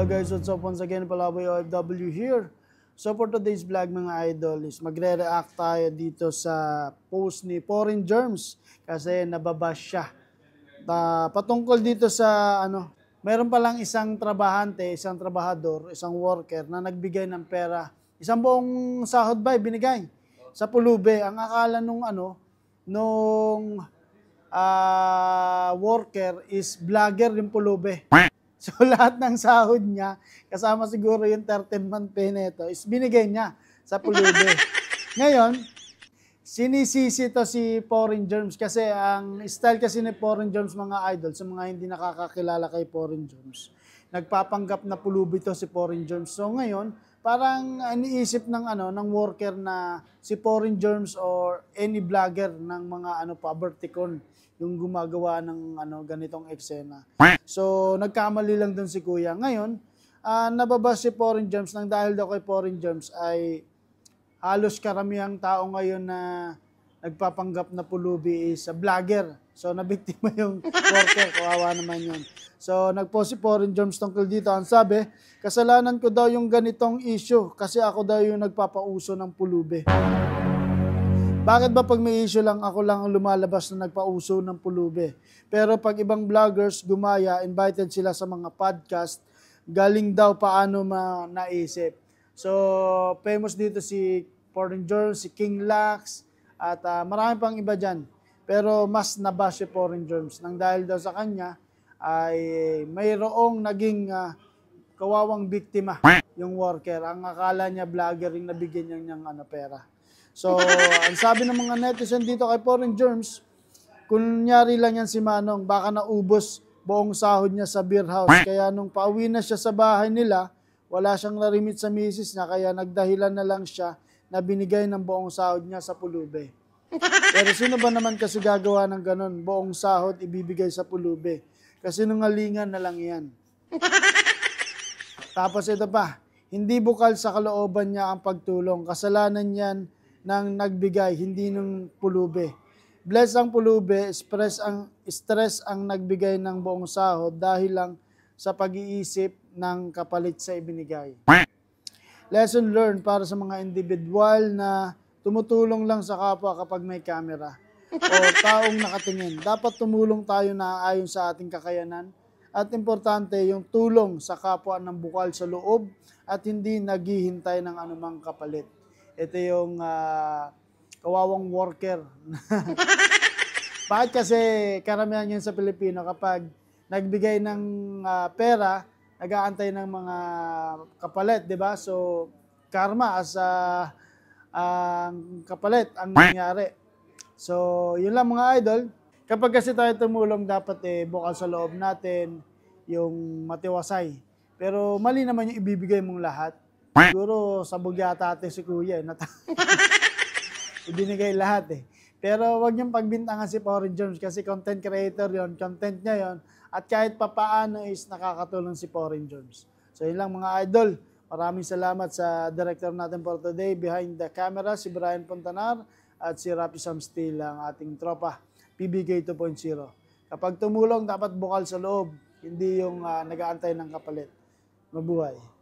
Hello guys, what's up? Once again, Palaboy OFW here. So for today's vlog mga idol is magre-react tayo dito sa post ni Foreign Germs kasi nababash siya. Patungkol dito sa meron palang isang trabahante, isang trabahador, isang worker na nagbigay ng pera. Isang buong sahod ba binigay sa pulube. Ang akala nung worker is vlogger yung pulube. So lahat ng sahod niya, kasama siguro yung 13-month pay nito, is binigay niya sa pulube. Ngayon, sinisisi to si Foreign Germs kasi ang style kasi ni Foreign Germs mga idol, sa mga hindi nakakakilala kay Foreign Germs, nagpapanggap na pulubi to si Foreign Germs. So ngayon, parang iniisip ng worker na si Foreign Germs or any vlogger ng mga paberticon yung gumagawa ng ganitong eksena. So, nagkamali lang dun si Kuya. Ngayon, nababas si Foreign Germs nang dahil daw kay Foreign Germs ay halos karamihang tao ngayon na nagpapanggap na pulubi is vlogger. So, nabiktima yung worker. Kawawa naman yun. So, nagpost si Foreign Germs tungkol dito. Ang sabi, kasalanan ko daw yung ganitong issue kasi ako daw yung nagpapauso ng pulubi. Bakit ba pag may issue lang, ako lang ang lumalabas na nagpauso ng pulube? Pero pag ibang vloggers gumaya, invited sila sa mga podcast, galing daw paano naisip. So, famous dito si Foreign Germs, si King Lax, at marami pang iba dyan. Pero mas nabash si Foreign Germs. Nang dahil daw sa kanya, ay mayroong naging kawawang biktima yung worker. Ang akala niya vlogger yung nabigyan niya ng pera. So, ang sabi ng mga netizen dito kay Foreign Germs, kunyari lang yan si Manong, baka naubos buong sahod niya sa beer house. Kaya nung pauwi na siya sa bahay nila, wala siyang narimit sa misis niya, kaya nagdahilan na lang siya na binigay ng buong sahod niya sa pulube. Pero sino ba naman kasi gagawa ng ganun? Buong sahod ibibigay sa pulube. Kasi nungalingan na lang yan. Tapos ito pa, hindi bukal sa kalooban niya ang pagtulong. Kasalanan yan ng nagbigay, hindi ng pulube. Bless ang pulube, stress ang nagbigay ng buong sahod dahil lang sa pag-iisip ng kapalit sa ibinigay. Lesson learned para sa mga individual na tumutulong lang sa kapwa kapag may camera o taong nakatingin. Dapat tumulong tayo na ayon sa ating kakayanan at importante yung tulong sa kapwa ng bukal sa loob at hindi naghihintay ng anumang kapalit. Ito yung kawawang worker. Bakit kasi karamihan yun sa Pilipino kapag nagbigay ng pera, nag-aantay ng mga kapalit, di ba? So, karma as kapalit ang nangyari. So, yun lang mga idol. Kapag kasi tayo tumulong, dapat bukal sa loob natin yung matiwasay. Pero mali naman yung ibibigay mong lahat. Siguro sabog yata ate si Kuya. Ibinigay lahat Pero wag niyong pagbintangan si Foreign Germs kasi content creator yon, content niya yon. At kahit papaano is nakakatulong si Foreign Germs. So yun lang mga idol. Maraming salamat sa director natin for today. Behind the camera, si Brian Pontanar at si Rapi Sam Steel, ang ating tropa, PBK 2.0. Kapag tumulong, dapat bukal sa loob. Hindi yung nag-aantay ng kapalit. Mabuhay.